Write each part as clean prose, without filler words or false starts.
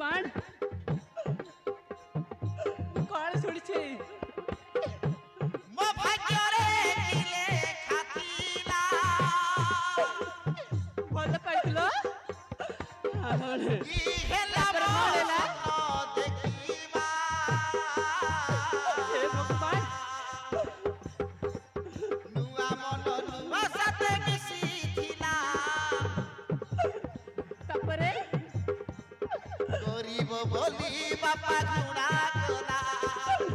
भगवान कौन सुनछे मो भाग्य रे ଥିଲେ ଖାଥିଲା ଭଲ ପାଇଥିଲ ଇ ହେଲା ହେଲା ଦେଖିବା हे भगवान ନୂଆ ମନ ନୂଆ ସାଥେ ମିଶିଥିଲା ତାପରେ ଗରିବ ବୋଲି ବାପା ଘୃଣା କଲା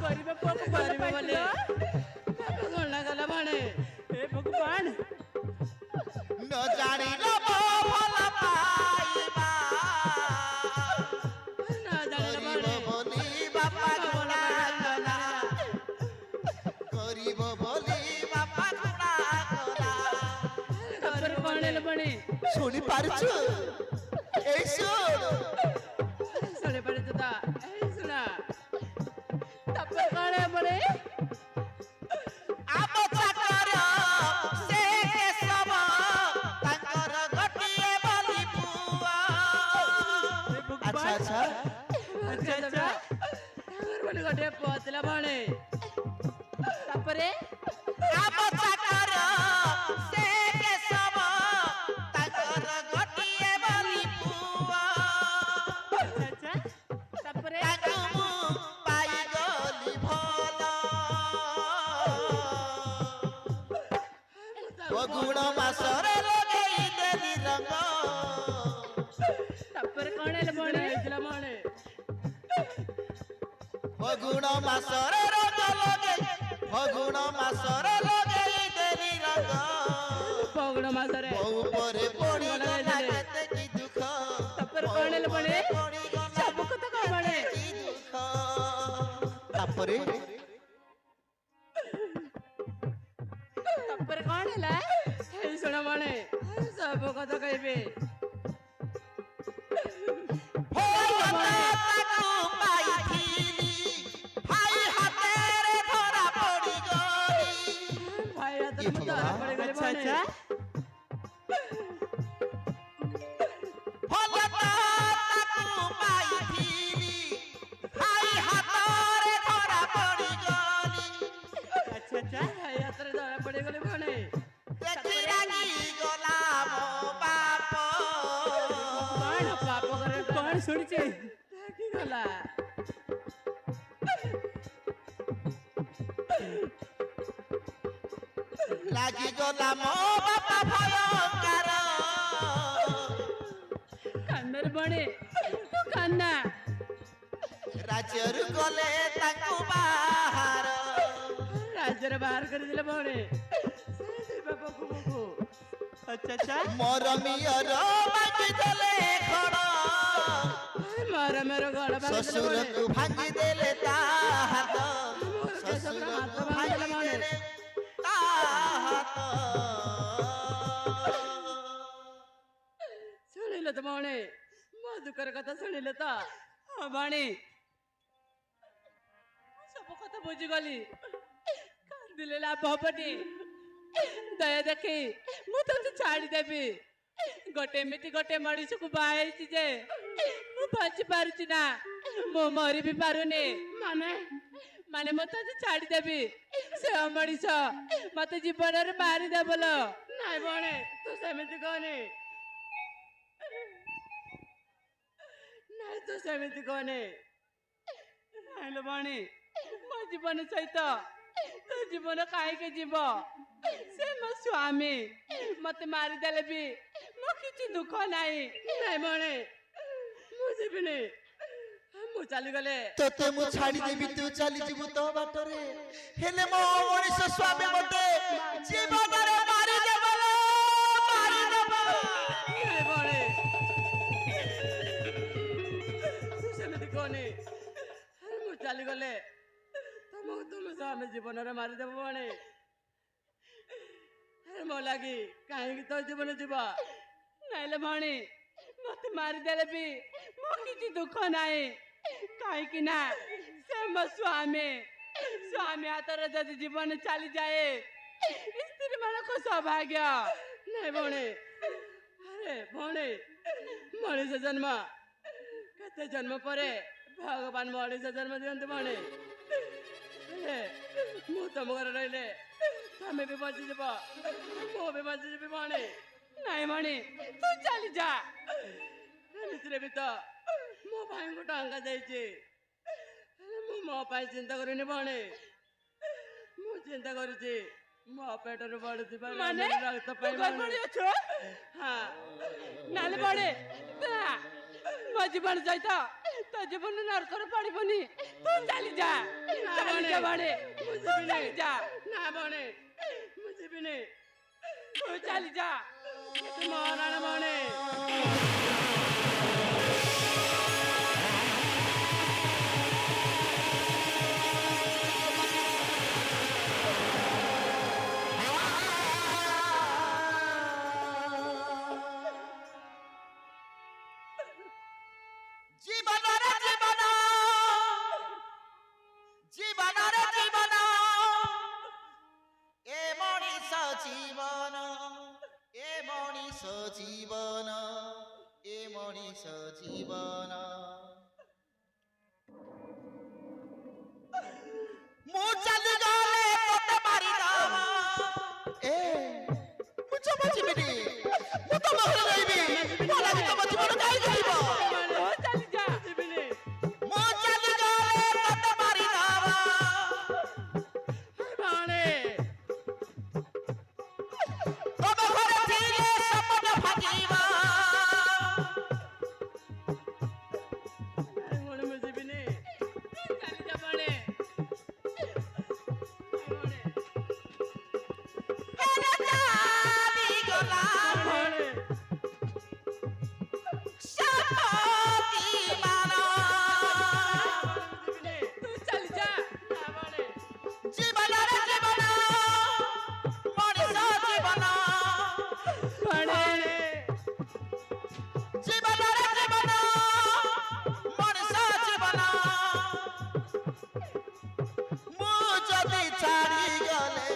गरीब पुआ को ଭଲ ପାଇଥିଲ ବାପା ଗଣା ଗଲା ମାନେ हे भगवान ନ ଜାଣିଲ ମୋ ଭଲ ପାଇବା ନା ଜାଣିଲ ଗରିବ ମାନେ ବୋଲି ବାପା ଘୃଣା କଲା ଗରିବ ବୋଲି ବାପା ଘୃଣା କଲା ତାପରେ କଣ ହେଲେ ବଣେ ଶୁଣି ପାରୁଛୁ ଏଇ ଶୁଣ ଶୁଣି ପାରୁଛୁ ତ ଏଇ ଶୁଣା ତାପରେ କଣ ବଣେ ଆମ ଚାକର ସେ କେଶବ ତାଙ୍କର ଗୋଟିଏ ବୋଲି ପୁଅ ଆଚ୍ଛା ଆଚ୍ଛା ଆଚ୍ଛା ଆଚ୍ଛା ତାଙ୍କର ବଣେ ଗୋଟେ ପୁଅ ଥିଲା ବଣେ ତାପରେ ଆମ ଚାକର ସେ କେଶବ ତାଙ୍କର ଗୋଟିଏ ବୋଲି ପୁଅ ଆଚ୍ଛା ତାପରେ ତାକୁ ମୁଁ ପାଇଗଲି ଭଲ ଫଗୁଣ ମାସରେ ଲଗେଇ ଦେଲି ରଙ୍ଗ ତାପରେ କଣ ହେଲେ ବଣେ ହେଇଥିଲା ବଣେ ଫଗୁଣ ମାସରେ ରଙ୍ଗ ଲଗେଇ ଫଗୁଣ ମାସରେ ଲଗେଇ ଦେଲି ରଙ୍ଗ ପଗଡ଼ ମାସରେ ବୋଉ ପରେ ପଡ଼ିଗଲା କେତେ କି ଦୁଃଖ ତାପରେ କଣ ହେଲେ ବଣେ ସବୁ କଥା କଣ ବଣେ କି ଦୁଃଖ ତାପରେ ତାପରେ କଣ ହେଲା ହେଇ ଶୁଣ ବଣେ ସବୁ କଥା କହିବେ ତାକୁ ପାଇଥିଲି ଭାଇ ହାତରେ ଧରା ପଡ଼ିଗଲି ଭାଇ ହାତରେ କି ମୁଁ ଧରା ପଡ଼ିଗଲି ବଣେ ଭଲ ତାକୁ ପାଇଥିଲି ଭାଇ ହାତରେ ଧରା ପଡ଼ିଗଲି ଆଚ୍ଛା ଭାଇ ହାତରେ ଧରା ପଡ଼ିଗଲି ବଣେ ଦେଖି ରାଗି ଗଲା ମୋ ବାପ କଣ ପାପ করে କଣ ଶୁଣିଛି କି ଗଲା ଲାଗିଗଲା ମୋ ବାପା ଭୟଙ୍କର କାନ୍ନରେ ବଣେ ତୁ କାନ୍ନା ରାଜ୍ୟରୁ ଗଲେ ତାଙ୍କୁ ବାହାର ରାଜ୍ୟରେ ବାହାର କରିଦେଲେ ବଣେ ସେ ବାପକୁ ମୁକୁ ଆଚ୍ଛା ମରମିୟର ବାଜିଦେଲେ ଖଡ଼ ମୋର ମୋର ଗଳ ଶ୍ୱଶୁରକୁ ଭାଙ୍ଗିଦେଲେ ତା ହାତ ଶ୍ୱଶୁରକୁ ହାତ ଭାଙ୍ଗିଦେଲେ ତା ହାତ ଶୁଣିଲେ ତ ବଣେ ମୋ ଦୁଃଖର କଥା ଶୁଣିଲେ ତ ହଁ ବଣେ ସବୁ କଥା ବୁଝିଗଲି କାନ୍ଦିଲେ ଲାଭ ହବନି ଦୟା ଦେଖି ମୁଁ ତତେ ଛାଡ଼ିଦେବି ଗୋଟେ ଏମିତି ଗୋଟେ ମଣିଷକୁ ବାହା ହେଇଛି ଯେ ମୁଁ ବଞ୍ଚି ପାରୁଛି ନା ମୁଁ ମରି ବି ପାରୁନି ମାନେ ମୁଁ ତତେ ଛାଡ଼ିଦେବି ସେ ମଣିଷ ମତେ ଜୀବନରେ ମାରିଦେବଲ ନାଇଁ ବଣେ ତୁ ସେମିତି କହନି ନାଇଁ ତୁ ସେମିତି କହନି ନାଇଁଲୋ ବଣେ ମୋ ଜୀବନ ସହିତ ତୋ ଜୀବନ କାହିଁକି ଯିବ ସେ ମୋ ସ୍ୱାମୀ ମତେ ମାରିଦେଲେ ବି ମୋ କିଛି ଦୁଃଖ ନାହିଁ ନାଇଁ ବଣେ ମୁଁ ଯିବିନି ମୁଁ ଚାଲିଗଲେ ତତେ ମୁଁ ଛାଡ଼ିଦେବି ତୁ ଚାଲିଯିବୁ ତୋ ବାଟରେ ହେଲେ ମୋ ମଣିଷ ସ୍ୱାମୀ ମତେ ଜୀବନରେ ମାରିଦେବ ନାଇଁ ବଣେ ତୁ ସେମିତି କହନି ମୁଁ ଚାଲିଗଲେ ତମକୁ ତୁମ ସ୍ୱାମୀ ଜୀବନରେ ମାରିଦେବ ବଣେ ମୋ ଲାଗି କାହିଁକି ତୋ ଜୀବନ ଯିବ ନାଇଲେ ଭଣୀ ମତେ ମାରିଦେଲେ ବି ମୋ କିଛି ଦୁଃଖ ନାହିଁ କାହିଁକି ନା ସେ ମୋ ସ୍ୱାମୀ ହାତରେ ଯଦି ଜୀବନ ଚାଲିଯାଏ ସ୍ତ୍ରୀ ମାନଙ୍କ ସୌଭାଗ୍ୟ ନାଇଁ ଭଣୀ ଆରେ ଭଣୀ ମଣିଷ ଜନ୍ମ ଏତେ ଜନ୍ମ ପରେ ଭଗବାନ ମଣିଷ ଜନ୍ମ ଦିଅନ୍ତି ମଣି। ହେଲେ ମୁଁ ତମ ଘରେ ରହିଲେ ତମେ ବି ବଞ୍ଚିଯିବ, ମୁଁ ବି ବଞ୍ଚିଯିବି ମଣି। ନାଇଁ ମଣି, ତୁ ଚାଲି ଯା। ଏମିତିରେ ବି ତ ମୋ ଭାଇଙ୍କୁ ଟଙ୍କା ଦେଇଛି, ହେଲେ ମୁଁ ମୋ ପାଇଁ ଚିନ୍ତା କରୁନି ମଣି। ମୁଁ ଚିନ୍ତା କରୁଛି ମୋ ପେଟରୁ ବଢୁଥିବା ରକ୍ତ ପାଇଁ। ହଁ ନହେଲେ ବଢେ ମୋ ଜୀବନ ସହିତ ତୋ ଜୀବନ ନରକରେ ପଡିବନି। ତୁ ଚାଲି ଯା, ବଣେ ମୁଁ ଯିବିନି। ଯା ନା ବଣେ ମୁଁ ଯିବିନି, ତୁ ଚାଲି ଯା। ମରଣ ବଣେ। ଜୀବନରେ ଜୀବନ, ଜୀବନରେ ଜୀବନ, ଏ ମଣିଷ ଜୀବନ, ଏ ମଣିଷ ଜୀବନ, ଏ ମଣିଷ ଜୀବନ। ମୁଁ ଚାଲିଗଲେ ତତେ ମାରିଦବ। ଏ ମୁଁ ଜମା ଯିବିନି, ମୁଁ ତମ ଘରେ ରହିବି। ମୋ ଲାଗି ତମ ଜୀବନ କାହିଁକି ଯିବ? ଚାଲି ଯା, ଯିବିନି। ମୁଁ ଚାଲିଗଲେ ତତେ ମାରିଦବ। ବଣେ ତମ ଘରେ ଥିଲେ ସପନ ଭାଙ୍ଗିବ। ବଣେ ମୁଁ ଯିବିନି, ତୁ ଚାଲି ଯା ବଣେ। ହେଲେ ଚାଲିଗଲା ବଣେ ସପତିମାନ। ତୁ ଚାଲି ଯା। ବଣେ ଜୀବନରେ ଜୀବନ, ମଣିଷ ଜୀବନ, ବଣେ ଜୀବନରେ ଜୀବନ, ମଣିଷ ଜୀବନ। ମୁଁ ଯଦି ଛାଡ଼ିଗଲେ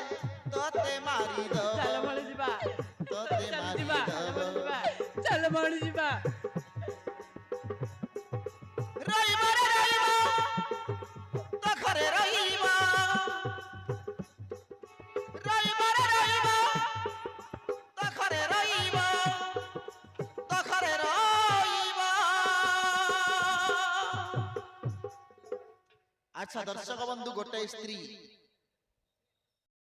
ତତେ ମାରିଦବ। ଚାଲ ବଣେ ଯିବା, ତତେ ଚାଲ ଯିବା, ମାରିଦବ। ଚାଲ ବଣେ ଯିବା। ରହିବ ରେ ରହିବ, ତୋ ଘରେ ରହିବ। ରହିବ ରେ ରହିବ, ତୋ ଘରେ ରହିବ, ତୋ ଘରେ ରହିବ। আচ্ছা দর্শক বন্ধু, গোটাই স্ত্রী